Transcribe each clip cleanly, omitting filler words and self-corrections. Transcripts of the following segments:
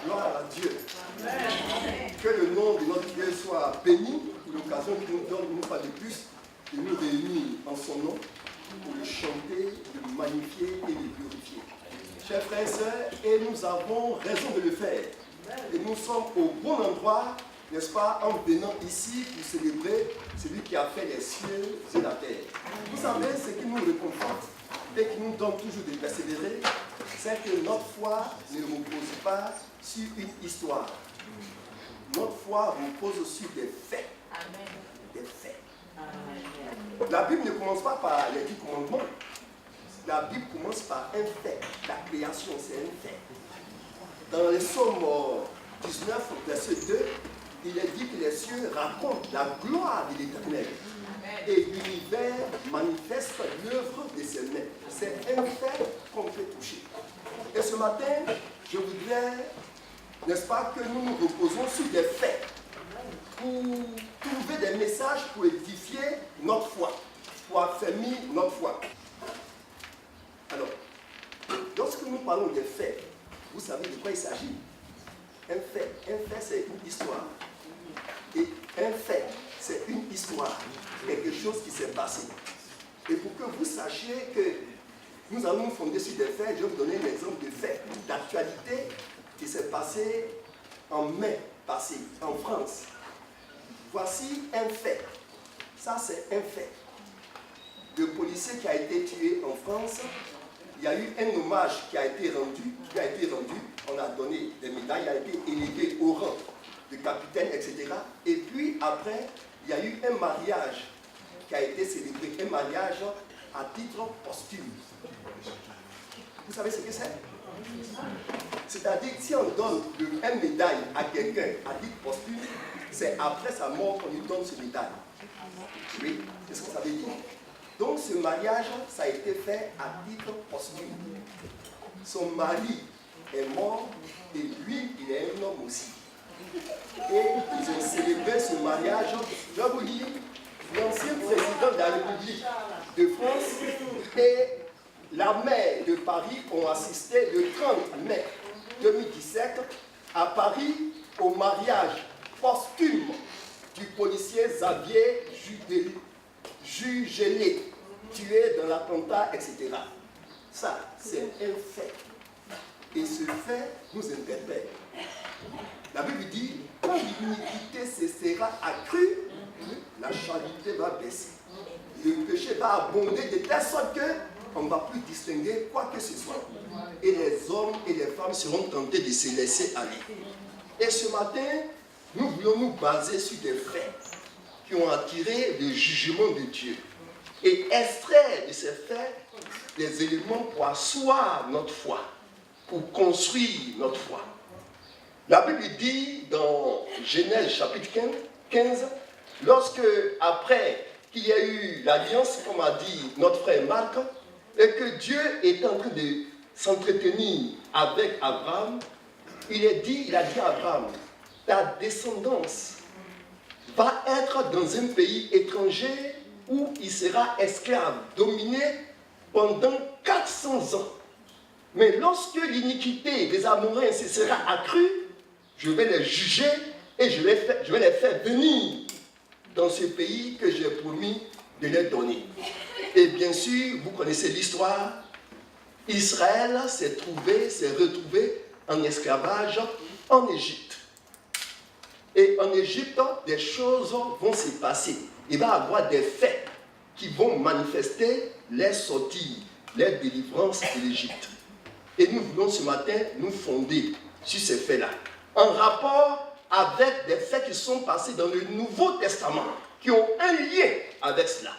Gloire à Dieu. Amen. Que le nom de notre Dieu soit béni pour l'occasion qu'il nous donne une fois de plus de nous réunir en son nom pour le chanter, le magnifier et le glorifier. Chers frères et sœurs, et nous avons raison de le faire. Et nous sommes au bon endroit, n'est-ce pas, en venant ici pour célébrer celui qui a fait les cieux et la terre. Vous savez, ce qui nous réconforte et qui nous donne toujours de persévérer, c'est que notre foi ne repose pas sur une histoire. Notre foi repose sur des faits. Amen. Des faits. Amen. La Bible ne commence pas par les 10 commandements. La Bible commence par un fait. La création, c'est un fait. Dans les Psaumes 19, verset 2, il est dit que les cieux racontent la gloire de l'Éternel. Et l'univers manifeste l'œuvre de ses mains. C'est un fait qu'on peut toucher. Et ce matin, je voudrais, n'est-ce pas, que nous nous reposons sur des faits pour trouver des messages pour édifier notre foi, pour affermir notre foi. Alors, lorsque nous parlons des faits, vous savez de quoi il s'agit? Un fait, c'est une histoire. Et un fait, c'est une histoire, quelque chose qui s'est passé. Et pour que vous sachiez que nous allons nous fonder sur des faits, je vais vous donner un exemple de fait, d'actualité qui s'est passé en mai passé, en France. Voici un fait. Ça, c'est un fait. Le policier qui a été tué en France, il y a eu un hommage qui a été rendu, on a donné des médailles, il a été élevé au rang de capitaine, etc. Et puis après, il y a eu un mariage qui a été célébré, un mariage à titre posthume. Vous savez ce que c'est? C'est-à-dire, si on donne une médaille à quelqu'un à titre posthume, c'est après sa mort qu'on lui donne ce médaille. Oui, c'est ce que ça veut dire. Donc ce mariage, ça a été fait à titre posthume. Son mari est mort et lui, il est un homme aussi. Et ils ont célébré ce mariage. Je vais vous dire, l'ancien président de la République de France et la maire de Paris ont assisté le 30 mai 2017 à Paris au mariage posthume du policier Xavier Jugelé, tué dans l'attentat, etc. Ça, c'est un fait. Et ce fait nous interpelle. La Bible dit, quand l'iniquité cessera accrue, la charité va baisser. Le péché va abonder de telle sorte qu'on ne va plus distinguer quoi que ce soit. Et les hommes et les femmes seront tentés de se laisser aller. Et ce matin, nous voulons nous baser sur des faits qui ont attiré le jugement de Dieu et extraire de ces faits des éléments pour asseoir notre foi, pour construire notre foi. La Bible dit dans Genèse chapitre 15, lorsque après qu'il y a eu l'alliance, comme a dit notre frère Marc, et que Dieu est en train de s'entretenir avec Abraham, il a dit à Abraham, ta descendance va être dans un pays étranger où il sera esclave, dominé pendant 400 ans. Mais lorsque l'iniquité des Amoréens se sera accrue, je vais les juger et je vais les faire venir dans ce pays que j'ai promis de leur donner. Et bien sûr, vous connaissez l'histoire, Israël s'est retrouvé en esclavage en Égypte. Et en Égypte, des choses vont se passer. Il va y avoir des faits qui vont manifester les sorties, les délivrances de l'Égypte. Et nous voulons ce matin nous fonder sur ces faits-là, en rapport avec des faits qui sont passés dans le Nouveau Testament, qui ont un lien avec cela,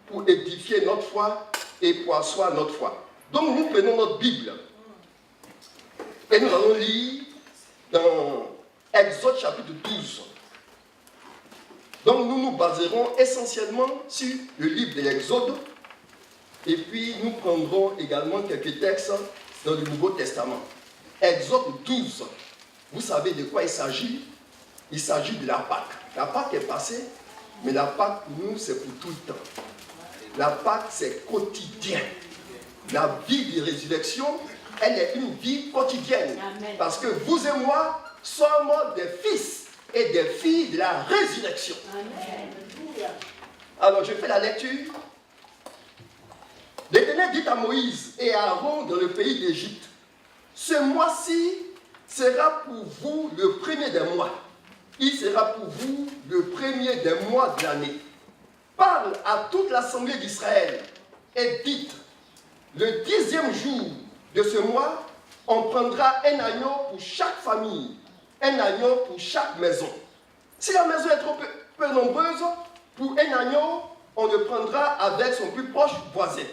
pour édifier notre foi et pour asseoir notre foi. Donc nous prenons notre Bible et nous allons lire dans Exode chapitre 12. Donc nous nous baserons essentiellement sur le livre de l'Exode et puis nous prendrons également quelques textes dans le Nouveau Testament. Exode 12, vous savez de quoi il s'agit? Il s'agit de la Pâque. La Pâque est passée, mais la Pâque pour nous c'est pour tout le temps. La Pâque c'est quotidien. La vie de résurrection elle est une vie quotidienne. Amen. Parce que vous et moi sommes des fils et des filles de la résurrection. Amen. Alors je fais la lecture. L'Éternel dit à Moïse et à Aaron dans le pays d'Égypte, ce mois-ci sera pour vous le premier des mois. Il sera pour vous le premier des mois de l'année. Parle à toute l'assemblée d'Israël et dites, le 10e jour de ce mois, on prendra un agneau pour chaque famille, un agneau pour chaque maison. Si la maison est trop peu nombreuse, pour un agneau, on le prendra avec son plus proche voisin,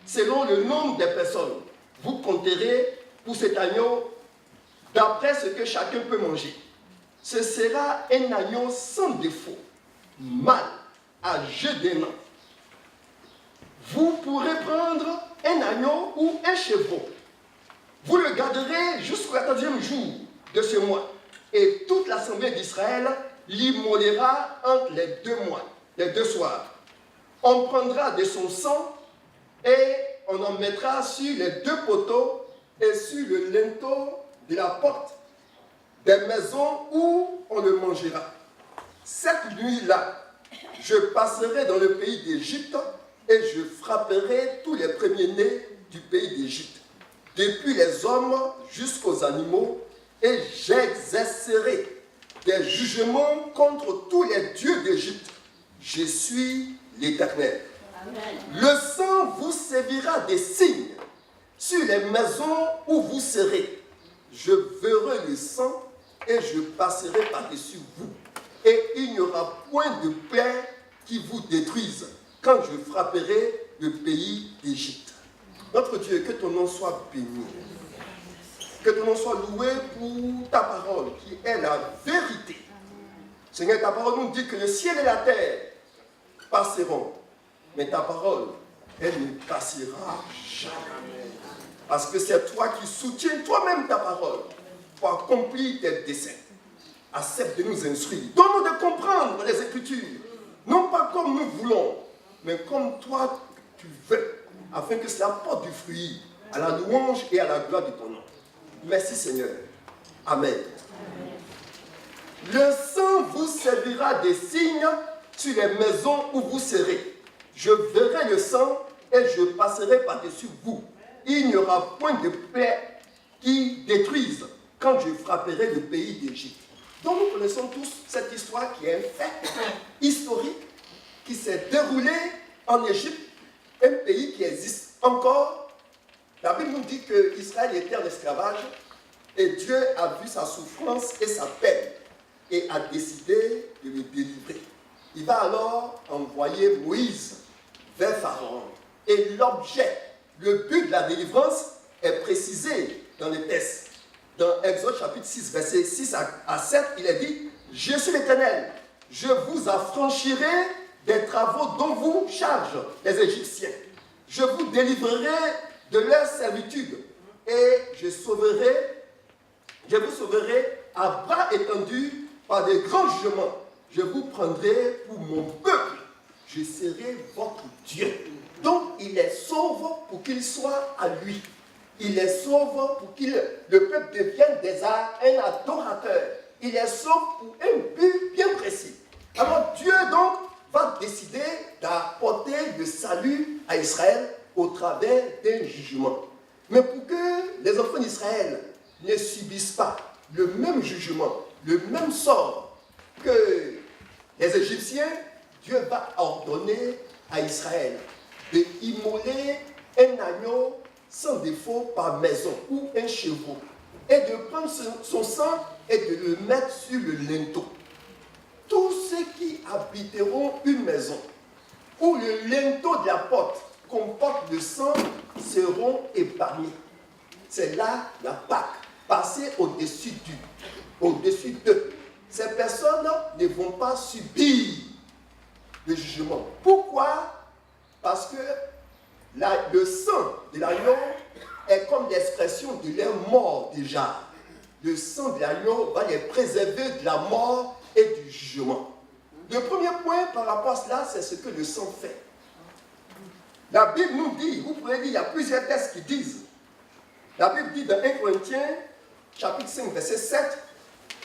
selon le nombre des personnes. Vous compterez pour cet agneau d'après ce que chacun peut manger. Ce sera un agneau sans défaut, mâle, âgé d'un an. Vous pourrez prendre un agneau ou un chevreau. Vous le garderez jusqu'au 14e jour de ce mois. Et toute l'assemblée d'Israël l'immolera entre les 2 mois, les 2 soirs. On prendra de son sang et on en mettra sur les 2 poteaux et sur le linteau de la porte des maisons où on le mangera. Cette nuit-là, je passerai dans le pays d'Égypte et je frapperai tous les premiers-nés du pays d'Égypte, depuis les hommes jusqu'aux animaux, et j'exercerai des jugements contre tous les dieux d'Égypte. Je suis l'Éternel. Le sang vous servira des signes sur les maisons où vous serez. Je verrai le sang et je passerai par-dessus vous. Et il n'y aura point de plaie qui vous détruise quand je frapperai le pays d'Égypte. Notre Dieu, que ton nom soit béni. Que ton nom soit loué pour ta parole, qui est la vérité. Seigneur, ta parole nous dit que le ciel et la terre passeront. Mais ta parole, elle ne passera jamais. Parce que c'est toi qui soutiens toi-même ta parole pour accomplir tes desseins. Accepte de nous instruire. Donne-nous de comprendre les Écritures. Non pas comme nous voulons, mais comme toi tu veux, afin que cela porte du fruit à la louange et à la gloire de ton nom. Merci Seigneur. Amen. Le sang vous servira des signes sur les maisons où vous serez. Je verrai le sang et je passerai par-dessus vous. Il n'y aura point de plaie qui détruise quand je frapperai le pays d'Égypte. Donc nous connaissons tous cette histoire qui est un fait historique qui s'est déroulé en Égypte, un pays qui existe encore. La Bible nous dit qu'Israël était en esclavage et Dieu a vu sa souffrance et sa peine et a décidé de le délivrer. Il va alors envoyer Moïse vers Pharaon. Et l'objet, le but de la délivrance est précisé dans les textes. Dans Exode chapitre 6, verset 6 à 7, il est dit « Je suis l'Éternel, je vous affranchirai des travaux dont vous chargent les Égyptiens. Je vous délivrerai de leur servitude et je vous sauverai à bras étendus par des grands jugements. Je vous prendrai pour mon peuple. Je serai votre Dieu. » Donc, il les sauve pour qu'ils soient à lui. Il les sauve pour que le peuple devienne un adorateur. Il les sauve pour un but bien précis. Alors, Dieu donc va décider d'apporter le salut à Israël au travers d'un jugement. Mais pour que les enfants d'Israël ne subissent pas le même jugement, le même sort que les Égyptiens, Dieu va ordonner à Israël de immoler un agneau sans défaut par maison ou un chevreau et de prendre son sang et de le mettre sur le linteau. Tous ceux qui habiteront une maison où le linteau de la porte comporte le sang seront épargnés. C'est là la Pâque, passée au-dessus d'eux. Ces personnes ne vont pas subir le jugement. Pourquoi? Parce que le sang de l'agneau est comme l'expression de leur mort déjà. Le sang de l'agneau va les préserver de la mort et du jugement. Le premier point par rapport à cela, c'est ce que le sang fait. La Bible nous dit, vous pouvez lire, il y a plusieurs textes qui disent La Bible dit dans 1 Corinthiens, chapitre 5, verset 7,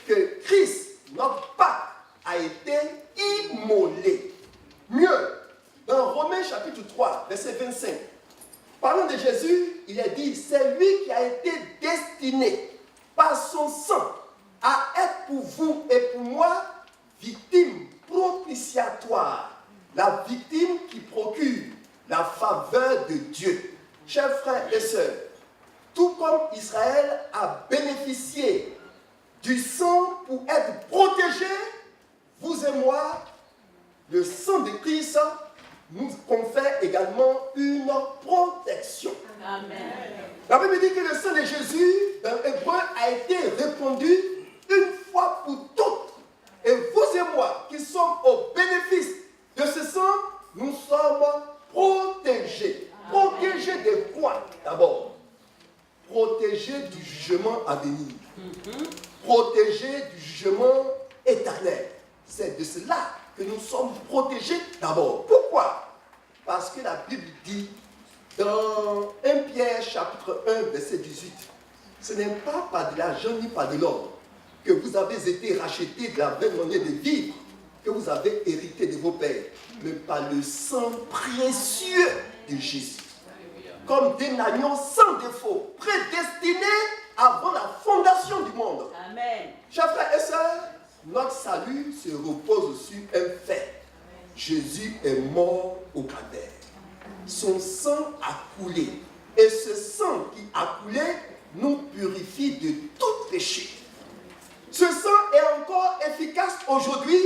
que Christ, notre Pâque, a été immolé. Mieux, dans Romains chapitre 3, verset 25, parlant de Jésus, il est dit, c'est lui qui a été destiné par son sang à être pour vous et pour moi victime propitiatoire, la victime qui procure la faveur de Dieu. Chers frères et sœurs, tout comme Israël a bénéficié du sang pour être protégé, vous et moi, le sang de Christ nous confère également une protection. Amen. La Bible dit que le sang de Jésus, dans l'hébreu, a été répandu une fois pour toutes. Et vous et moi, qui sommes au bénéfice de ce sang, nous sommes protégés. Protégés de quoi d'abord? Protégés du jugement à venir. Protégés du jugement éternel. C'est de cela que nous sommes protégés d'abord. Pourquoi? Parce que la Bible dit dans 1 Pierre chapitre 1 verset 18, ce n'est pas par de l'argent ni par de l'or que vous avez été rachetés de la vaine manière de vivre que vous avez hérité de vos pères, mais par le sang précieux de Jésus. Comme des agneaux sans défaut, prédestinés avant la fondation du monde. Amen. Chers frères et sœurs, notre salut se repose sur un fait. Jésus est mort au calvaire. Son sang a coulé. Et ce sang qui a coulé nous purifie de tout péché. Ce sang est encore efficace aujourd'hui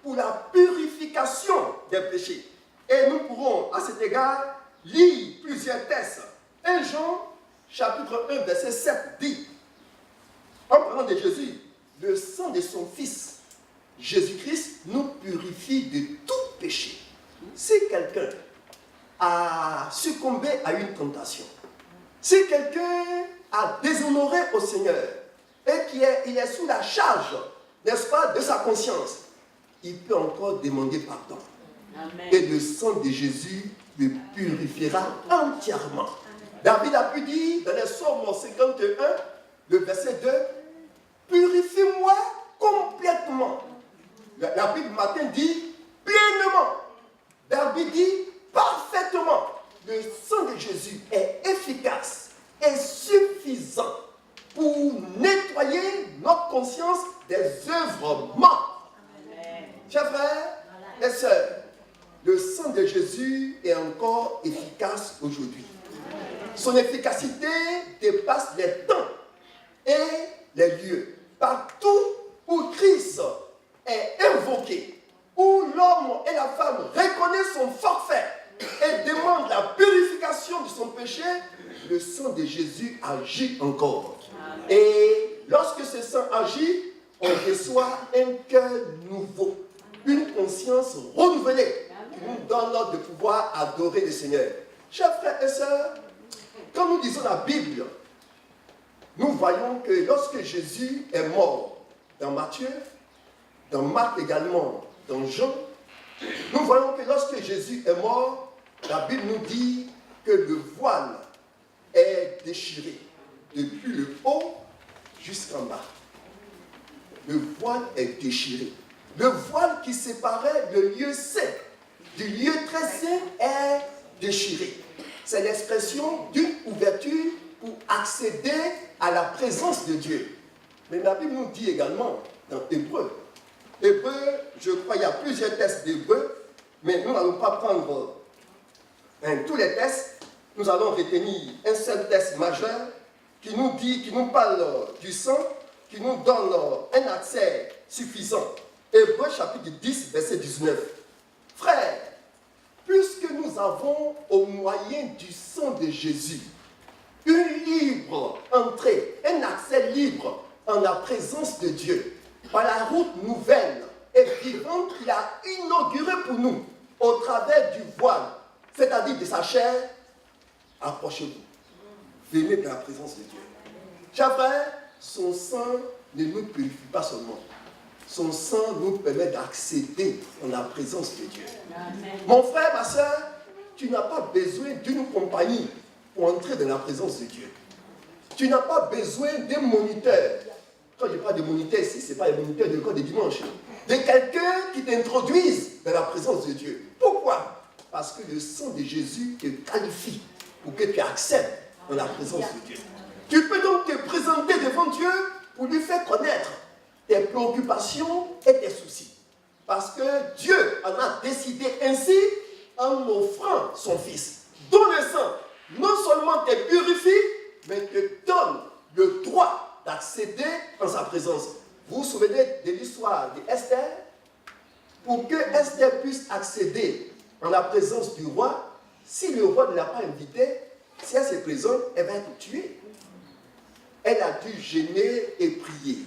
pour la purification des péchés. Et nous pourrons, à cet égard, lire plusieurs textes. 1 Jean, chapitre 1, verset 7 dit, en parlant de Jésus, le sang de son Fils, Jésus-Christ, nous purifie de tout péché. Si quelqu'un a succombé à une tentation, si quelqu'un a déshonoré au Seigneur et qu'il est sous la charge, n'est-ce pas, de sa conscience, il peut encore demander pardon. Amen. Et le sang de Jésus le purifiera entièrement. David a pu dire dans les Psaumes 51, le verset 2, purifie-moi complètement. La Bible matin dit pleinement. David dit parfaitement. Le sang de Jésus est efficace et suffisant pour nettoyer notre conscience des œuvres mortes. Chers frères et sœurs, le sang de Jésus est encore efficace aujourd'hui. Son efficacité dépasse les temps et les lieux. Partout où Christ est invoqué, où l'homme et la femme reconnaissent son forfait et demandent la purification de son péché, le sang de Jésus agit encore. Et lorsque ce sang agit, on reçoit un cœur nouveau, une conscience renouvelée qui nous donne l'ordre de pouvoir adorer le Seigneur. Chers frères et sœurs, quand nous lisons la Bible, nous voyons que lorsque Jésus est mort dans Matthieu, dans Marc également, dans Jean, nous voyons que lorsque Jésus est mort, la Bible nous dit que le voile est déchiré depuis le haut jusqu'en bas. Le voile est déchiré. Le voile qui séparait le lieu saint du lieu très saint est déchiré. C'est l'expression d'une ouverture pour accéder à la présence de Dieu. Mais la Bible nous dit également dans Hébreu. Hébreu, je crois qu'il y a plusieurs textes d'Hébreu, mais nous n'allons pas prendre tous les textes. Nous allons retenir un seul texte majeur qui nous dit, qui nous parle du sang, qui nous donne un accès suffisant. Hébreu chapitre 10, verset 19. Frères, puisque nous avons au moyen du sang de Jésus une libre entrée, un accès libre en la présence de Dieu, par la route nouvelle et vivante qu'il a inaugurée pour nous, au travers du voile, c'est-à-dire de sa chair, approchez-vous. Venez dans la présence de Dieu. Chers frères, son sang ne nous purifie pas seulement. Son sang nous permet d'accéder en la présence de Dieu. Amen. Mon frère, ma soeur, tu n'as pas besoin d'une compagnie pour entrer dans la présence de Dieu. Tu n'as pas besoin d'un moniteur. Quand je parle de moniteur ici, ce n'est pas un moniteur de l'école de dimanche. De quelqu'un qui t'introduise dans la présence de Dieu. Pourquoi? Parce que le sang de Jésus te qualifie pour que tu acceptes dans la présence de Dieu. Tu peux donc te présenter devant Dieu pour lui faire connaître tes préoccupations et tes soucis. Parce que Dieu en a décidé ainsi en offrant son Fils, dont le sang non seulement te purifie, mais te donne le droit d'accéder en sa présence. Vous vous souvenez de l'histoire d'Esther? Pour que Esther puisse accéder en la présence du roi, si le roi ne l'a pas invitée, si elle se présente, elle va être tuée. Elle a dû gêner et prier.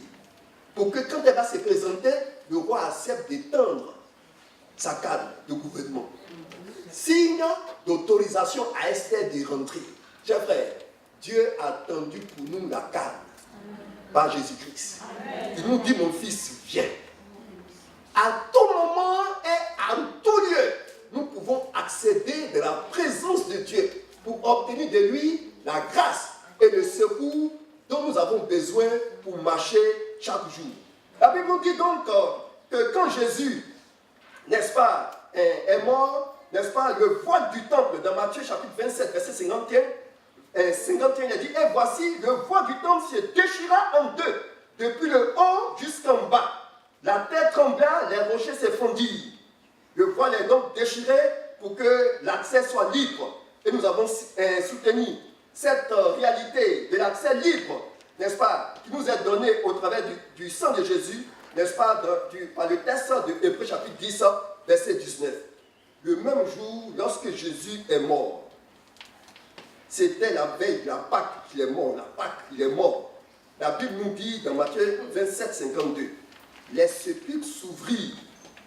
Pour que quand elle va se présenter, le roi accepte d'étendre sa canne de gouvernement. Signe d'autorisation à Esther de rentrer. Chers frères, Dieu a tendu pour nous la canne par Jésus-Christ. Il nous dit, mon fils, viens. À tout moment et en tout lieu, nous pouvons accéder de la présence de Dieu pour obtenir de lui la grâce et le secours dont nous avons besoin pour marcher chaque jour. La Bible nous dit donc que quand Jésus, n'est-ce pas, est mort, n'est-ce pas, le voile du temple, dans Matthieu chapitre 27, verset 51, il a dit, et voici, le voile du temple se déchira en deux, depuis le haut jusqu'en bas. La terre trembla, les rochers se fondirent. Le voile est donc déchiré pour que l'accès soit libre. Et nous avons soutenu cette réalité de l'accès libre, n'est-ce pas, qui nous est donné au travers du sang de Jésus, n'est-ce pas, par le texte de Hébreux chapitre 10, verset 19. Le même jour, lorsque Jésus est mort, c'était la veille de la Pâque qu'il est mort, la Pâque, il est mort. La Bible nous dit dans Matthieu 27, 52, les sépulcres s'ouvrirent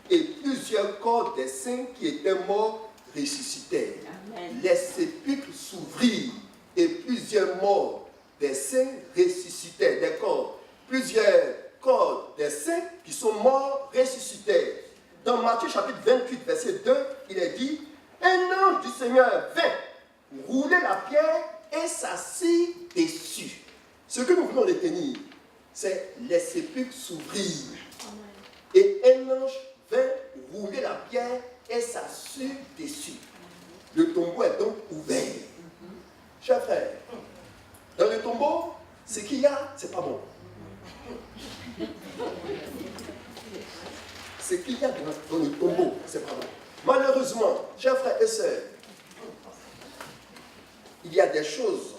et plusieurs corps des saints qui étaient morts ressuscitèrent. Amen. Les sépulcres s'ouvrirent et plusieurs morts des saints ressuscitèrent. Des corps, plusieurs corps des saints qui sont morts ressuscitèrent. Dans Matthieu chapitre 28, verset 2, il est dit, un ange du Seigneur vint rouler la pierre et s'assit dessus. Ce que nous voulons retenir, c'est les sépulcres s'ouvrirent. Et un ange vint rouler la pierre et s'assit dessus. Le tombeau est donc ouvert. Chers frères, dans le tombeau, ce qu'il y a, c'est pas bon. Ce qu'il y a dans le tombeau, c'est pas bon. Malheureusement, chers frères et sœurs, il y a des choses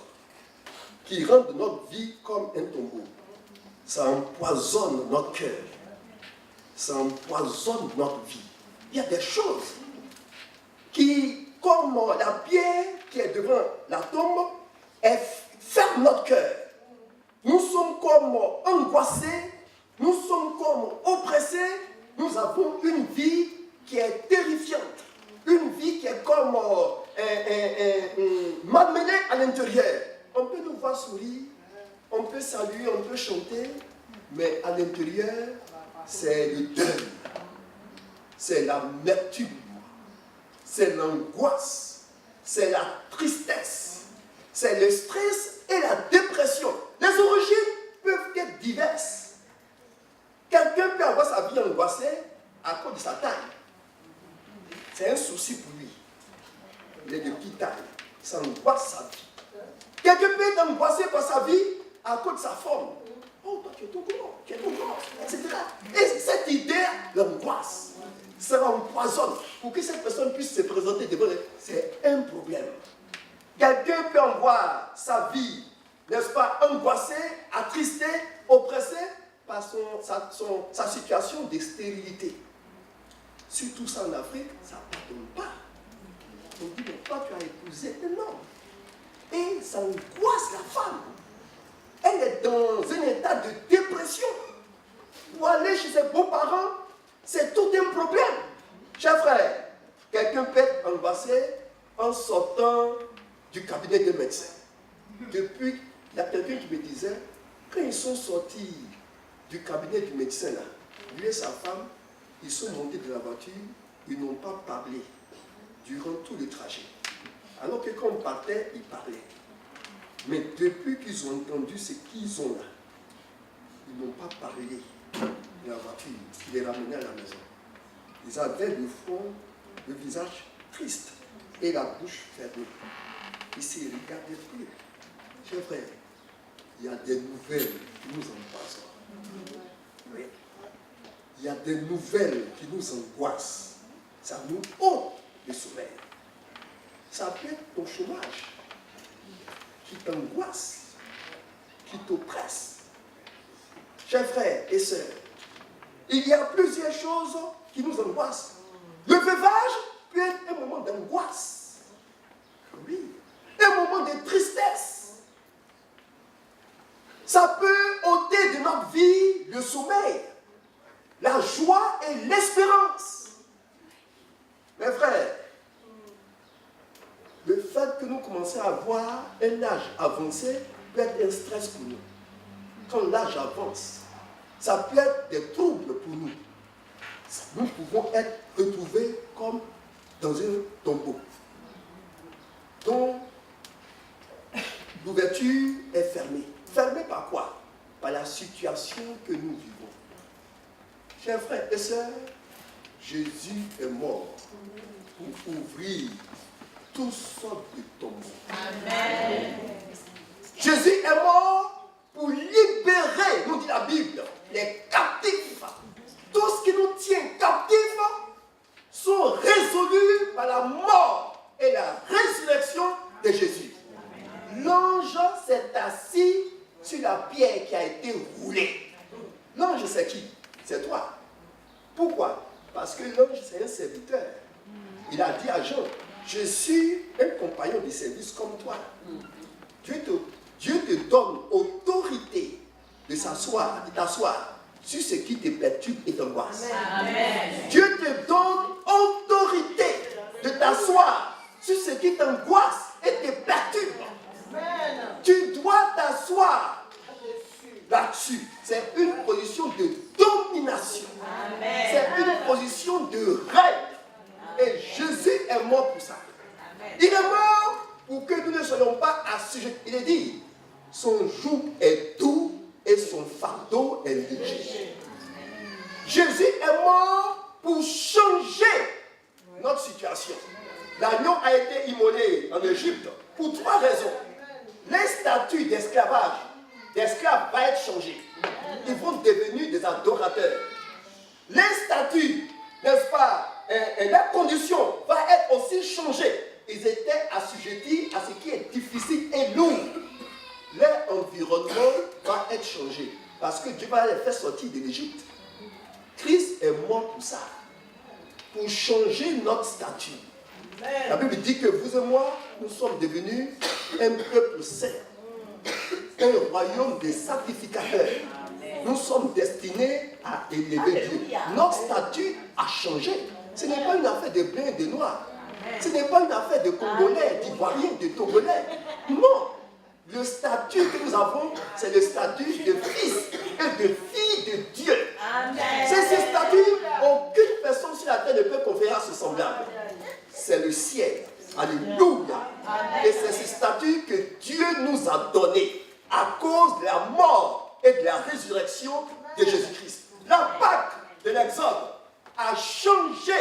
qui rendent notre vie comme un tombeau. Ça empoisonne notre cœur. Ça empoisonne notre vie. Il y a des choses qui, comme la pierre qui est devant la tombe, ferme notre cœur. Nous sommes comme angoissés, nous sommes comme oppressés, nous avons une vie qui est terrifiante, une vie qui est comme malmenée à l'intérieur. On peut nous voir sourire, on peut saluer, on peut chanter, mais à l'intérieur, c'est le deuil, c'est l'amertume, c'est l'angoisse, c'est la tristesse, c'est le stress et la dépression. Les origines peuvent être diverses. Quelqu'un peut avoir sa vie angoissée à cause de sa taille. C'est un souci pour lui. Il est de petite taille. Ça angoisse sa vie. Quelqu'un peut être angoissé par sa vie à cause de sa forme. Oh, toi, tu es tout gros, etc. Et cette idée l'angoisse. Ça l'empoisonne. Pour que cette personne puisse se présenter devant elle, c'est un problème. Quelqu'un peut en voir sa vie, n'est-ce pas, angoissée, attristée, oppressée par sa situation de stérilité. Surtout ça en Afrique, ça ne pardonne pas. On dit, mais toi, tu as épousé un homme. Et ça angoisse la femme. Elle est dans un état de dépression. Pour aller chez ses beaux-parents, c'est tout un problème. Chers frères, quelqu'un peut être angoissé en sortant du cabinet de médecin. Depuis, il y a quelqu'un qui me disait, quand ils sont sortis du cabinet du médecin, là, lui et sa femme, ils sont montés de la voiture, ils n'ont pas parlé durant tout le trajet. Alors que quand on partait, ils parlaient. Mais depuis qu'ils ont entendu ce qu'ils ont là, ils n'ont pas parlé de la voiture. Ils les ramenaient à la maison. Ils avaient le front, le visage triste et la bouche fermée. Ils ne se regardaient plus. Chers frères, il y a des nouvelles qui nous angoissent. Oui. Il y a des nouvelles qui nous angoissent. Ça nous ôte le sommeil. Ça peut être ton chômage qui t'angoisse, qui t'oppresse. Chers frères et sœurs, il y a plusieurs choses qui nous angoissent. Le veuvage peut être un moment d'angoisse. Oui. Un moment de tristesse. Ça peut ôter de notre vie le sommeil, la joie et l'espérance. Mes frères, le fait que nous commençons à avoir un âge avancé peut être un stress pour nous. Quand l'âge avance, ça peut être des troubles pour nous. Nous pouvons être retrouvés comme dans un tombeau, dont l'ouverture est fermée. Fermée par quoi? Par la situation que nous vivons. Chers frères et sœurs, Jésus est mort pour ouvrir toutes sortes de tombeaux. Amen. Jésus est mort pour libérer, nous dit la Bible, les captifs. Tout ce qui nous tient captifs sont résolus par la mort et la résurrection de Jésus. L'ange s'est assis sur la pierre qui a été roulée. L'ange, c'est qui? C'est toi. Pourquoi? Parce que l'ange, c'est un serviteur. Il a dit à Jean, je suis un compagnon de service comme toi. Dieu te donne autorité de s'asseoir, de t'asseoir sur ce qui te perturbe et t'angoisse. Dieu te donne autorité de t'asseoir sur ce qui t'angoisse et te perturbe. Amen. Tu dois t'asseoir là-dessus. C'est une position de domination. C'est une position de règne. Et Jésus est mort pour ça. Amen. Il est mort pour que nous ne soyons pas assujettis. Il est dit, son joug est doux et son fardeau est léger. Jésus est mort pour changer notre situation. L'agneau a été immolé en Égypte pour 3 raisons. Les statuts d'esclavage, d'esclaves vont être changés. Ils vont devenir des adorateurs. Les statuts, n'est-ce pas, la condition va être aussi changée. Ils étaient assujettis à ce qui est difficile et lourd. Leur environnement va être changé. Parce que Dieu va les faire sortir de l'Égypte. Christ est mort pour ça. Pour changer notre statut. La Bible dit que vous et moi, nous sommes devenus un peuple saint. Un royaume de sacrificateurs. Nous sommes destinés à élever Dieu. Notre statut a changé. Ce n'est pas une affaire de blanc et de noir. Ce n'est pas une affaire de Congolais, d'Ivoiriens, de Togolais. Non. Le statut que nous avons, c'est le statut de fils et de fille de Dieu. C'est ce statut, aucune personne sur la terre ne peut conférer à ce semblable. C'est le ciel. Alléluia. Et c'est ce statut que Dieu nous a donné à cause de la mort et de la résurrection de Jésus-Christ. La Pâque de l'Exode a changé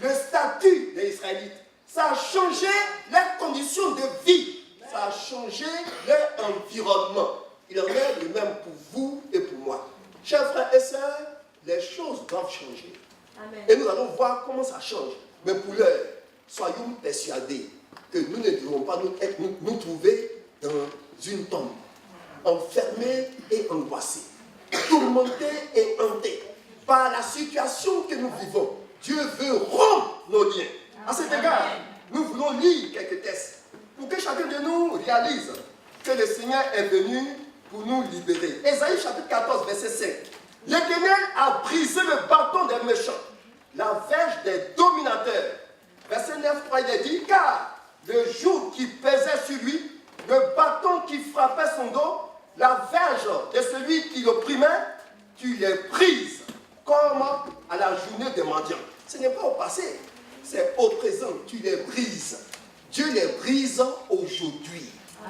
le statut des Israélites. Ça a changé leurs conditions de vie. Ça a changé leur environnement. Il en est le même pour vous et pour moi. Chers frères et sœurs, les choses doivent changer. Amen. Et nous allons voir comment ça change. Mais pour l'heure, soyons persuadés que nous ne devons pas nous trouver dans une tombe, enfermés et angoissés, tourmentés et hantés par la situation que nous vivons. Dieu veut rompre nos liens. À cet égard, nous voulons lire quelques textes pour que chacun de nous réalise que le Seigneur est venu pour nous libérer. Ésaïe chapitre 14, verset 5. L'Éternel a brisé le bâton des méchants, la verge des dominateurs. Verset 9, 3, il est dit, car le joug qui pesait sur lui, le bâton qui frappait son dos, la verge de celui qui l'opprimait, tu les brises comme à la journée des mendiants. Ce n'est pas au passé, c'est au présent, tu les brises. Dieu les brise aujourd'hui.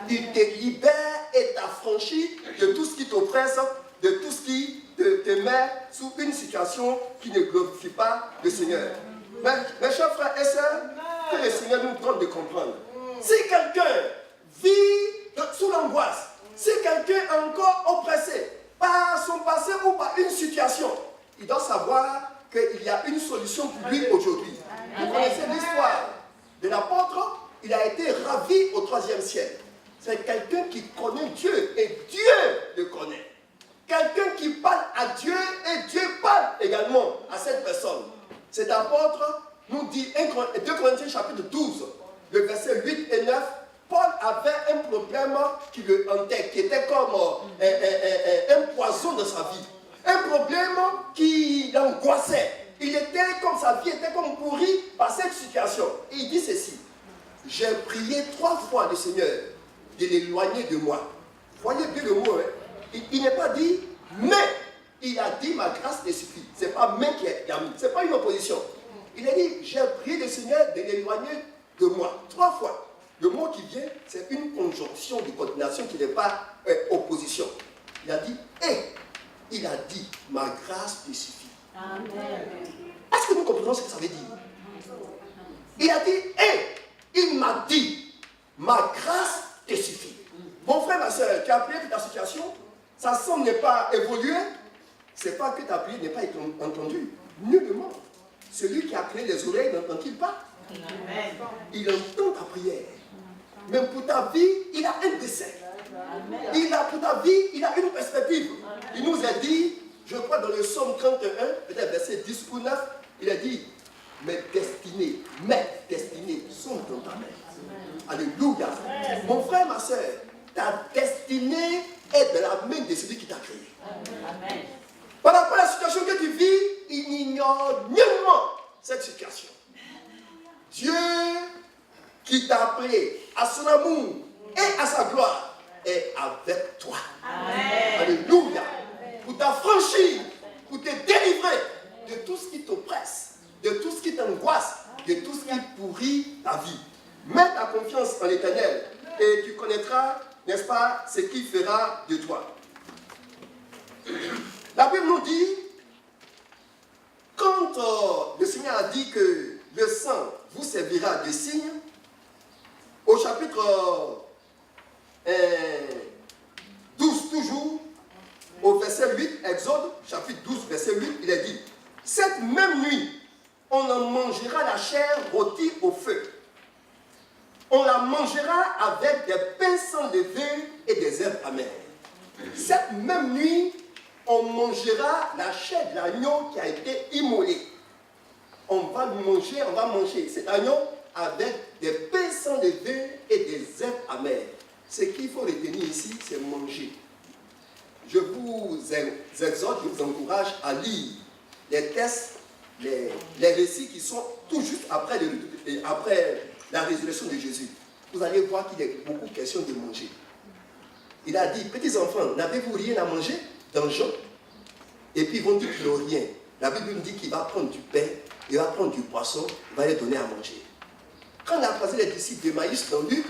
Il te libère et t'affranchit de tout ce qui t'oppresse, de tout ce qui te met sous une situation qui ne glorifie pas le Seigneur. Mes chers frères et sœurs, que le Seigneur nous donne de comprendre. Si quelqu'un vit sous l'angoisse, si quelqu'un est encore oppressé par son passé ou par une situation, il doit savoir qu'il y a une solution pour lui aujourd'hui. Vous connaissez l'histoire de l'apôtre, il a été ravi au 3e siècle. C'est quelqu'un qui connaît Dieu et Dieu le connaît. Quelqu'un qui parle à Dieu et Dieu parle également à cette personne. Cet apôtre nous dit 2 Corinthiens chapitre 12, le verset 8 et 9, Paul avait un problème qui le hantait, qui était comme un poison dans sa vie. Un problème qui l'angoissait. Il était comme sa vie était comme pourrie par cette situation. Et il dit ceci, j'ai prié 3 fois le Seigneur de l'éloigner de moi. Voyez bien le mot, hein? Il n'est pas dit, mais il a dit ma grâce te suffit. Ce n'est pas mais qui a mis, ce n'est pas une opposition. Il a dit, j'ai prié le Seigneur de l'éloigner de moi. 3 fois. Le mot qui vient, c'est une conjonction de coordination qui n'est pas opposition. Il a dit, et il a dit, ma grâce te suffit. Amen. Est-ce que nous comprenons ce que ça veut dire? Il a dit, et il m'a dit, ma grâce te suffit. Mon frère, ma soeur, tu as prié pour ta situation, sa somme n'est pas évoluée, c'est pas que ta prière n'est pas entendue. Nullement. Celui qui a créé les oreilles n'entend-il pas? Amen. Il entend ta prière. Mais pour ta vie, il a un dessein. Pour ta vie, il a une perspective. Il nous a dit, je crois dans le psaume 31, peut-être verset 10 ou 9, il a dit, mes destinées sont dans ta main. Alléluia. Mon frère, ma soeur, ta destinée est dans la main de celui qui t'a créé. Amen. Par rapport à la situation que tu vis, il n'ignore nullement cette situation. Dieu qui t'a appelé à son amour et à sa gloire est avec toi. Amen. Alléluia. Pour t'affranchir, pour te délivrer de tout ce qui t'oppresse, de tout ce qui t'angoisse, de tout ce qui pourrit ta vie. Mets ta confiance en l'Éternel et tu connaîtras, n'est-ce pas, ce qu'il fera de toi. La Bible nous dit, quand le Seigneur a dit que le sang vous servira de signe, au chapitre 12 toujours, au verset 8, Exode, chapitre 12, verset 8, il est dit, cette même nuit, on en mangera la chair rôtie au feu. On la mangera avec des pains sans levain et des herbes amères. Cette même nuit, on mangera la chair de l'agneau qui a été immolé. On va manger cet agneau avec des pains sans levain et des herbes amères. Ce qu'il faut retenir ici, c'est manger. Je vous exhorte, je vous encourage à lire les textes, les récits qui sont tout juste après la résurrection de Jésus. Vous allez voir qu'il est beaucoup question de manger. Il a dit, petits enfants, n'avez-vous rien à manger dans Jean? Et puis ils vont dire qu'ils n'ont rien. La Bible nous dit qu'il va prendre du pain, il va prendre du poisson, il va les donner à manger. Quand on a croisé les disciples d'Emmaüs dans Luc,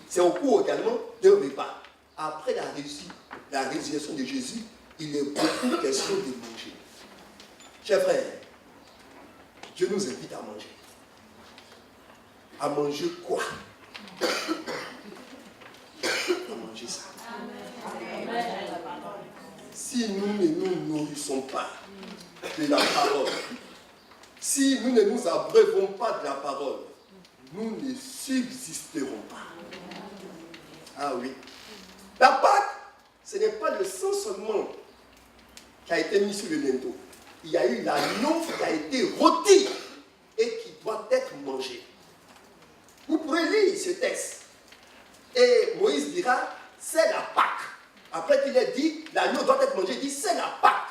c'est au cours également d'un repas. Après la résurrection de Jésus, il est beaucoup question de manger. Chers frères, Dieu nous invite à manger. À manger quoi? À manger ça. Si nous ne nous nourrissons pas de la parole, si nous ne nous abreuvons pas de la parole, nous ne subsisterons pas. Ah oui. La Pâque, ce n'est pas le sang seulement qui a été mis sur le linteau. Il y a eu l'agneau qui a été rôti et qui doit être mangé. Vous pourrez lire ce texte. Et Moïse dira, c'est la Pâque. Après qu'il ait dit, l'agneau doit être mangé, il dit, c'est la Pâque.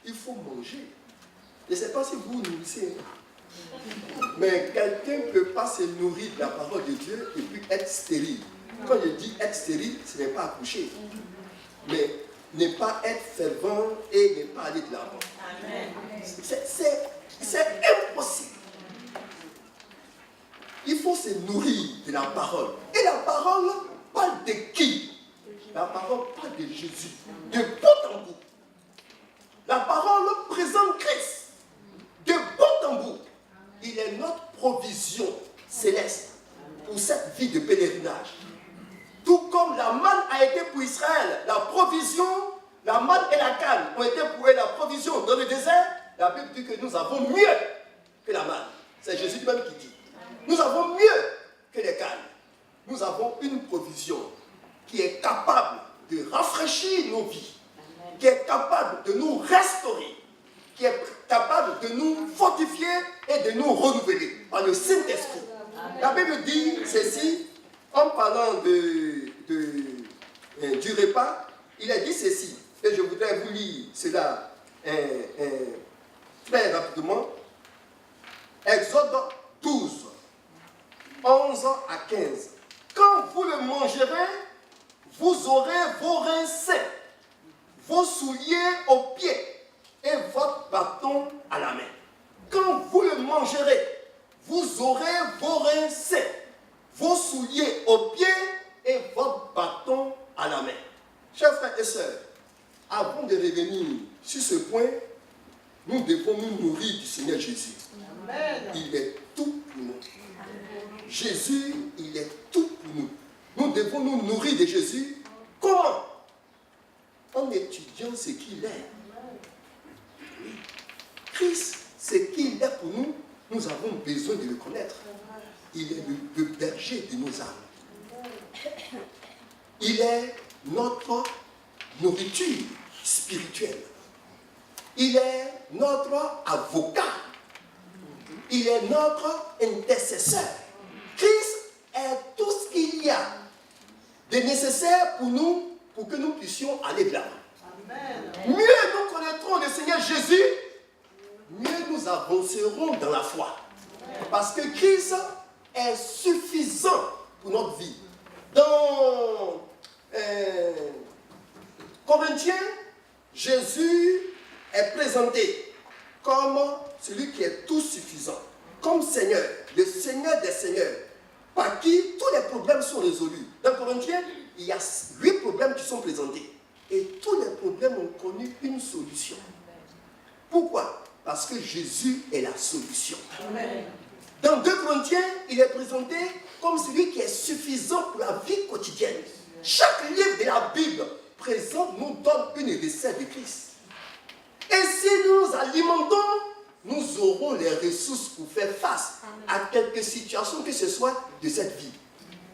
Il faut manger. Je ne sais pas si vous vous nourrissez. Mais quelqu'un ne peut pas se nourrir de la parole de Dieu et puis être stérile. Quand je dis être stérile, ce n'est pas accoucher. Mais ne pas être fervent et ne pas aller de l'avant. C'est impossible. Il faut se nourrir de la parole. Et la parole parle de qui? La parole parle de Jésus, de bout en bout. La parole présente Christ, de bout en bout. Il est notre provision céleste pour cette vie de pèlerinage. Tout comme la manne a été pour Israël, la provision, la manne et la canne ont été pour eux la provision dans le désert, la Bible dit que nous avons mieux que la manne. C'est Jésus lui-même qui dit. Nous avons mieux que les cannes. Nous avons une provision qui est capable de rafraîchir nos vies, qui est capable de nous restaurer, qui est capable de nous fortifier et de nous renouveler par le Saint-Esprit. La Bible dit ceci, en parlant du repas, il a dit ceci, et je voudrais vous lire cela très rapidement. Exode 12, 11 à 15. Quand vous le mangerez, vous aurez vos reins sains, vos souliers aux pieds et votre bâton à la main. Quand vous le mangerez, vous aurez vos reins sains, vos souliers aux pieds et votre bâton à la main. Chers frères et sœurs, avant de revenir sur ce point, nous devons nous nourrir du Seigneur Jésus. Amen. Il est tout pour nous. Jésus, il est tout pour nous. Nous devons nous nourrir de Jésus. Comment? En étudiant ce qu'il est. Christ, ce qu'il est pour nous, nous avons besoin de le connaître. Il est le berger de nos âmes. Il est notre nourriture spirituelle. Il est notre avocat. Il est notre intercesseur. Christ est tout ce qu'il y a de nécessaire pour nous, pour que nous puissions aller de l'avant. Mieux nous connaîtrons le Seigneur Jésus, mieux nous avancerons dans la foi. Parce que Christ est suffisant pour notre vie. Dans Corinthiens, Jésus est présenté comme celui qui est tout suffisant, comme Seigneur, le Seigneur des Seigneurs, par qui tous les problèmes sont résolus. Dans Corinthiens, il y a 8 problèmes qui sont présentés. Et tous les problèmes ont connu une solution. Pourquoi? Parce que Jésus est la solution. Amen. Dans 2 Corinthiens, il est présenté comme celui qui est suffisant pour la vie quotidienne. Chaque livre de la Bible présente nous donne une recette de Christ. Et si nous alimentons, nous aurons les ressources pour faire face à quelques situations que ce soit de cette vie.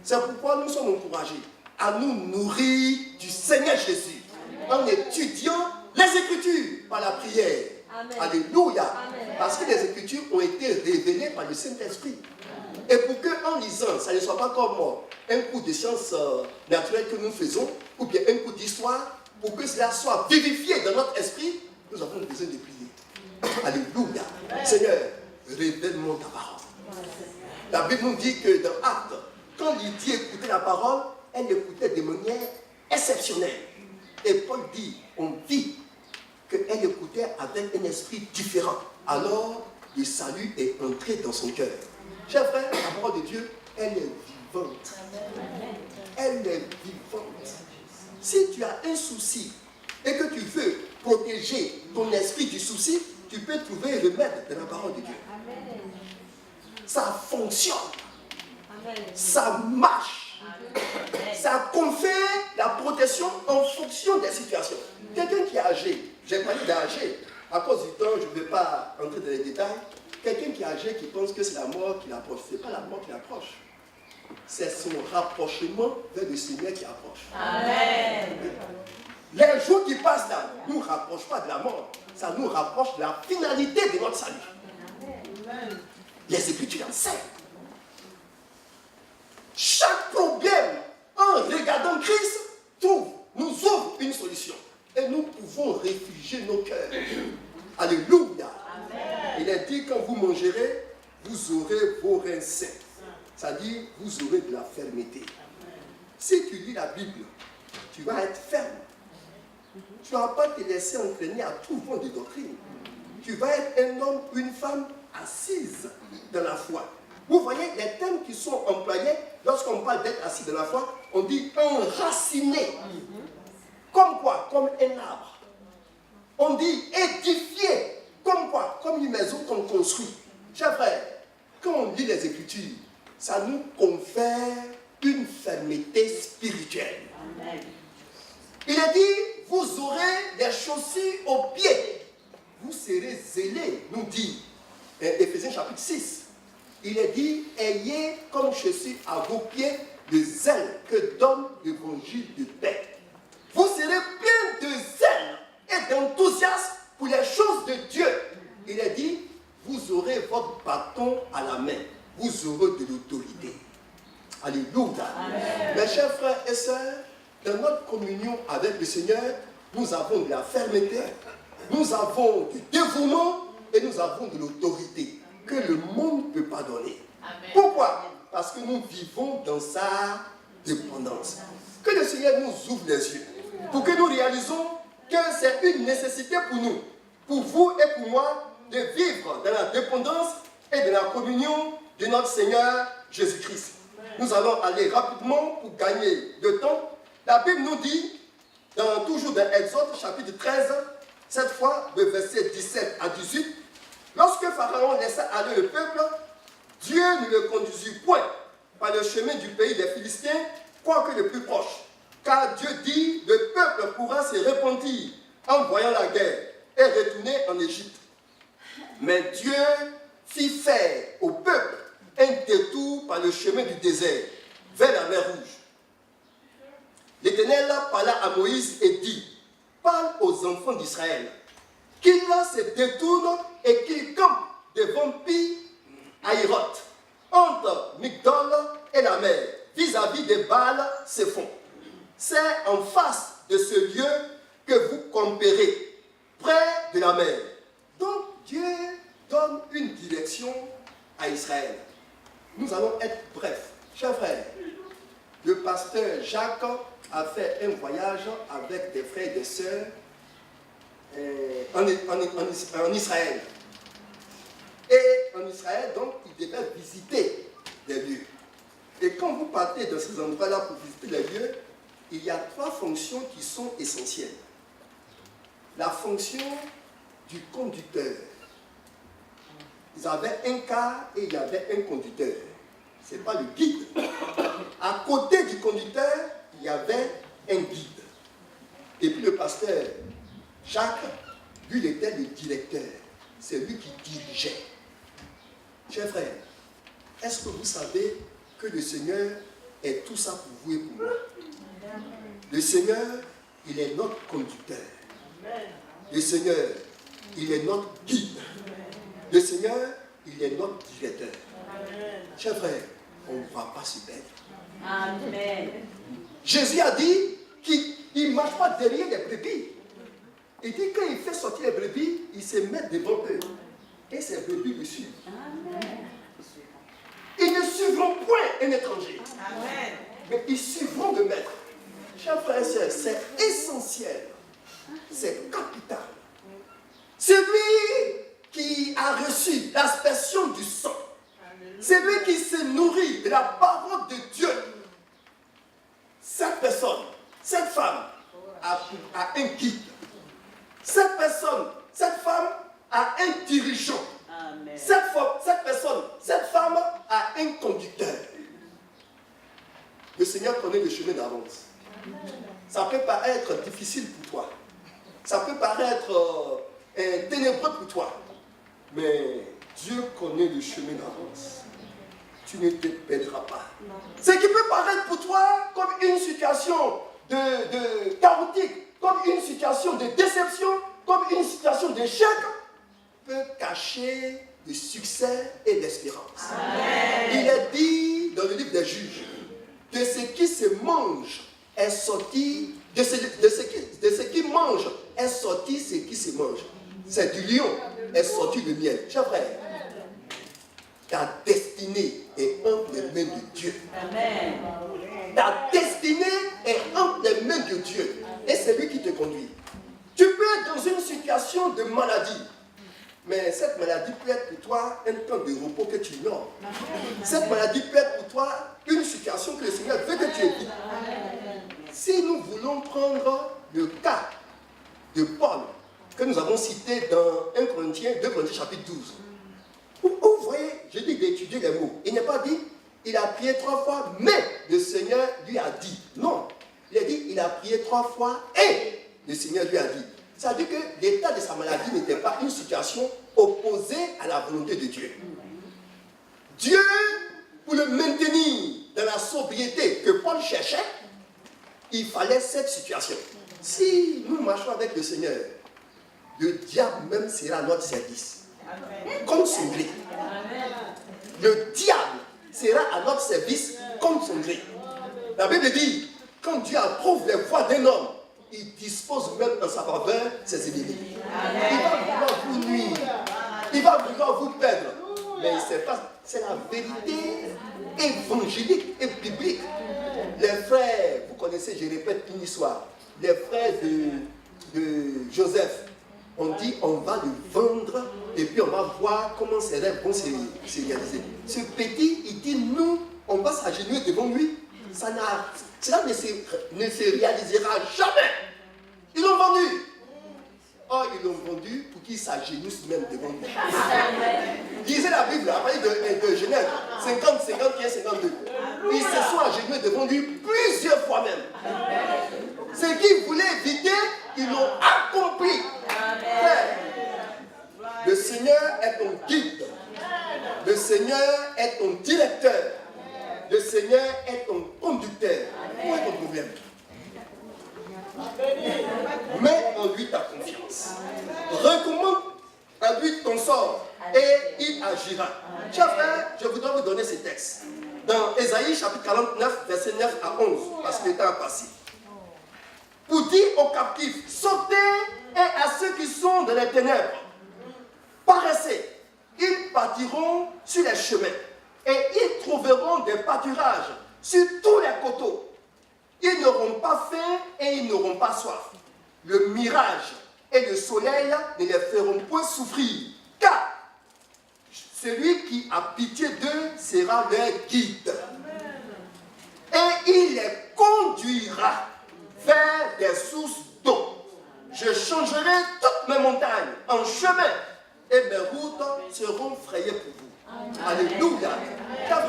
C'est pourquoi nous sommes encouragés à nous nourrir du Seigneur Jésus en étudiant les Écritures par la prière. Amen. Alléluia. Amen. Parce que les Écritures ont été révélées par le Saint-Esprit. Et pour qu'en lisant, ça ne soit pas comme un cours de sciences naturelles que nous faisons, ou bien un cours d'histoire, pour que cela soit vivifié dans notre esprit, nous avons besoin de prier. Alléluia. Amen. Seigneur, révèle-moi ta parole. La Bible nous dit que dans Actes, quand Lydie écoutait la parole, elle l'écoutait de manière exceptionnelle. Et Paul dit, on vit qu'elle écoutait avec un esprit différent. Alors, le salut est entré dans son cœur. Chers frères, la parole de Dieu, elle est vivante. Elle est vivante. Si tu as un souci et que tu veux protéger ton esprit du souci, tu peux trouver un remède dans la parole de Dieu. Ça fonctionne. Ça marche. Ça confère la protection en fonction des situations. Quelqu'un qui est âgé, j'ai parlé d'âgé, à cause du temps, je ne vais pas entrer dans les détails. Quelqu'un qui est âgé, qui pense que c'est la mort qui l'approche, ce n'est pas la mort qui l'approche. C'est son rapprochement vers le Seigneur qui approche. Amen. Les jours qui passent là ne nous rapprochent pas de la mort. Ça nous rapproche de la finalité de notre salut. Amen. Les Écritures enseignent. Chaque problème, en regardant Christ, nous ouvre une solution. Et nous pouvons réfugier nos cœurs. Alléluia. Amen. Il est dit, quand vous mangerez, vous aurez vos reins sains. C'est-à-dire, vous aurez de la fermeté. Si tu lis la Bible, tu vas être ferme. Tu ne vas pas te laisser entraîner à tout vent de doctrine. Tu vas être un homme ou une femme assise dans la foi. Vous voyez, les thèmes qui sont employés lorsqu'on parle d'être assis de la foi, on dit enraciné. Comme quoi? Comme un arbre. On dit édifié. Comme quoi? Comme une maison qu'on construit. Chers frères, quand on lit les Écritures, ça nous confère une fermeté spirituelle. Amen. Il est dit, vous aurez des chaussures aux pieds. Vous serez zélés, nous dit Éphésiens chapitre 6. Il est dit, ayez comme chaussures à vos pieds le zèle que donne l'évangile de paix. Vous serez plein de zèle et d'enthousiasme pour les choses de Dieu. Il est dit, vous aurez votre bâton à la main. Vous aurez de l'autorité. Alléluia. Amen. Mes chers frères et sœurs, dans notre communion avec le Seigneur, nous avons de la fermeté, nous avons du dévouement et nous avons de l'autorité que le monde ne peut pas donner. Amen. Pourquoi? Parce que nous vivons dans sa dépendance. Que le Seigneur nous ouvre les yeux pour que nous réalisons que c'est une nécessité pour nous, pour vous et pour moi, de vivre dans la dépendance et de la communion de notre Seigneur Jésus-Christ. Nous allons aller rapidement pour gagner le temps. La Bible nous dit, toujours dans Exode chapitre 13, cette fois de versets 17 à 18, lorsque Pharaon laissa aller le peuple, Dieu ne le conduisit point par le chemin du pays des Philistins, quoique le plus proche. Car Dieu dit, le peuple pourra se repentir en voyant la guerre et retourner en Égypte. Mais Dieu fit faire au peuple un détour par le chemin du désert, vers la mer Rouge. L'Éternel parla à Moïse et dit, parle aux enfants d'Israël, qu'ils se détournent et qu'ils campent devant Pi-Hahiroth, entre Migdol et la mer, vis-à-vis des Baal-Séphon. C'est en face de ce lieu que vous camperez, près de la mer. Donc Dieu donne une direction à Israël. Nous allons être brefs. Chers frères, le pasteur Jacques a fait un voyage avec des frères et des sœurs en Israël. Et en Israël, donc, il devait visiter des lieux. Et quand vous partez dans ces endroits-là pour visiter les lieux, il y a 3 fonctions qui sont essentielles. La fonction du conducteur. Ils avaient un car et il y avait un conducteur. Ce n'est pas le guide. À côté du conducteur, il y avait un guide. Et puis le pasteur Jacques, lui, il était le directeur. C'est lui qui dirigeait. Chers frères, est-ce que vous savez que le Seigneur est tout ça pour vous et pour moi? Le Seigneur, il est notre conducteur. Le Seigneur, il est notre guide. Le Seigneur, il est notre directeur. Chers frères, on ne va pas se perdre. Amen. Jésus a dit qu'il ne marche pas derrière les brebis. Il dit quand il fait sortir les brebis, il se met devant eux. Et ces brebis le suivent. Amen. Ils ne suivront point un étranger. Amen. Mais ils suivront le maître. Chers frères et sœurs, c'est essentiel. C'est capital. Celui qui a reçu l'aspersion du sang, c'est lui qui se nourrit de la parole de Dieu. Cette personne, cette femme a un guide. Cette personne, cette femme a un dirigeant. Amen. Cette personne, cette femme a un conducteur. Le Seigneur connaît le chemin d'avance. Ça peut paraître difficile pour toi. Ça peut paraître ténébreux pour toi. Mais Dieu connaît le chemin d'avance. Tu ne te perdras pas. Ce qui peut paraître pour toi comme une situation de chaotique, comme une situation de déception, comme une situation d'échec, peut cacher le succès et l'espérance. Il est dit dans le livre des Juges, de ce qui se mange est sorti, de ce qui mange est sorti ce qui se mange. C'est du lion est sorti le miel. Chers frères, ta destinée est entre les mains de Dieu. Amen. Ta destinée est entre les mains de Dieu. Et c'est lui qui te conduit. Tu peux être dans une situation de maladie. Mais cette maladie peut être pour toi un temps de repos que tu ignores. Cette maladie peut être pour toi une situation que le Seigneur veut que tu évites. Si nous voulons prendre le cas de Paul, que nous avons cité dans 2 Corinthiens chapitre 12, où vous voyez, je dis d'étudier les mots. Il n'est pas dit, il a prié 3 fois, mais le Seigneur lui a dit. Non, il a dit, il a prié 3 fois et le Seigneur lui a dit. Ça veut dire que l'état de sa maladie n'était pas une situation opposée à la volonté de Dieu. Dieu, pour le maintenir dans la sobriété que Paul cherchait, il fallait cette situation. Si nous marchons avec le Seigneur, le diable même sera à notre service. Comme son gré. Le diable sera à notre service comme son gré. La Bible dit, quand Dieu approuve les voies d'un homme, il dispose même en sa faveur ses ennemis. Il va vouloir vous nuire. Il va vouloir vous perdre. Mais c'est la vérité évangélique et biblique. Les frères, vous connaissez, je répète une histoire. Les frères de Joseph ont dit on va le vendre et puis on va voir comment ses rêves vont se réaliser. Ce petit, il dit nous, on va s'agenouiller devant lui. Cela ne se réalisera jamais. Ils l'ont vendu. Oh, ils l'ont vendu pour qu'ils s'agenouillent même devant lui. Lisez la Bible, à partir de Genèse 50, 51, 52. Ils se sont agenouillés devant lui plusieurs fois même. Ce qu'ils voulaient éviter, ils l'ont accompli. Frère, le Seigneur est ton guide. Le Seigneur est ton directeur. Le Seigneur est ton conducteur. Où est ton problème? Mets en lui ta confiance. Recommande à lui ton sort et il agira. Chers frères, je voudrais vous donner ces textes. Dans Ésaïe chapitre 49, verset 9 à 11, parce que le temps a passé. Pour dire aux captifs, sautez, et à ceux qui sont dans les ténèbres, paraissez. Ils partiront sur les chemins et ils trouveront des pâturages sur tous les coteaux. Ils n'auront pas faim et ils n'auront pas soif. Le mirage et le soleil ne les feront point souffrir, car celui qui a pitié d'eux sera leur guide. Et il les conduira vers des sources d'eau. Je changerai toutes mes montagnes en chemin et mes routes seront frayées pour vous. Alléluia. Car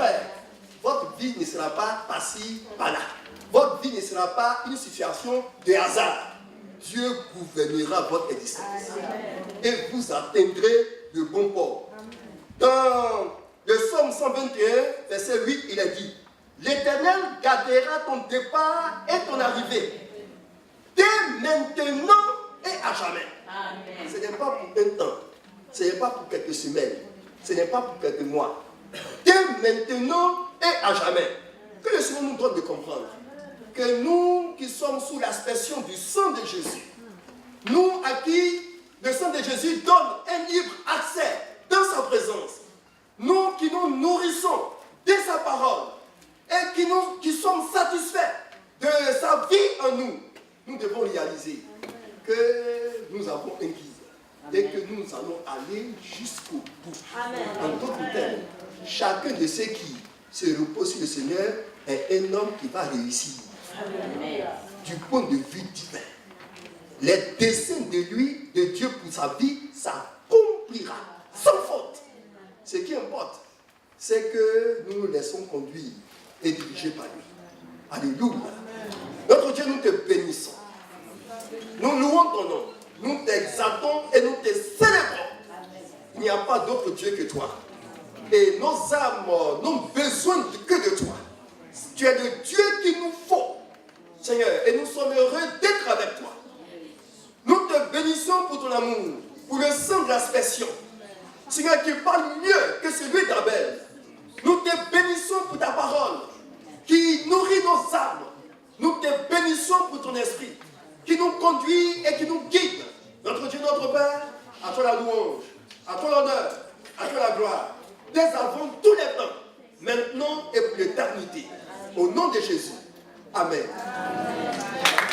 votre vie ne sera pas passée par là. Votre vie ne sera pas une situation de hasard. Dieu gouvernera votre existence. Et vous atteindrez le bon port. Dans le psaume 121, verset 8, il est dit, l'Éternel gardera ton départ et ton arrivée, dès maintenant et à jamais. Amen. Ce n'est pas pour un temps, ce n'est pas pour quelques semaines, ce n'est pas pour quelques mois. Dès maintenant et à jamais. Que le Seigneur nous donne de comprendre que nous qui sommes sous l'aspersion du sang de Jésus, nous à qui le sang de Jésus donne un libre accès dans sa présence, nous qui nous nourrissons de sa parole et qui sommes satisfaits de sa vie en nous, nous devons réaliser que nous avons un guide et que nous allons aller jusqu'au bout. Amen. En d'autres termes, chacun de ceux qui se reposent sur le Seigneur est un homme qui va réussir. Amen. Du point de vue divin. Les desseins de lui, de Dieu pour sa vie, s'accomplira sans faute. Ce qui importe, c'est que nous nous laissons conduire et diriger par lui. Alléluia. Notre Dieu, nous te bénissons. Nous louons ton nom. Nous t'exaltons et nous te célébrons. Il n'y a pas d'autre Dieu que toi. Et nos âmes n'ont besoin que de toi. Tu es le Dieu qu'il nous faut, Seigneur, et nous sommes heureux d'être avec toi. Nous te bénissons pour ton amour, pour le sang de l'aspersion. Seigneur, qui parle mieux que celui d'Abel. Nous te bénissons pour ta parole, qui nourrit nos âmes. Nous te bénissons pour ton esprit, qui nous conduit et qui nous guide. Notre Dieu, notre Père, à toi la louange, à toi l'honneur, à toi la gloire, dès avant tous les temps, maintenant et pour l'éternité. Au nom de Jésus. Amen. Amen.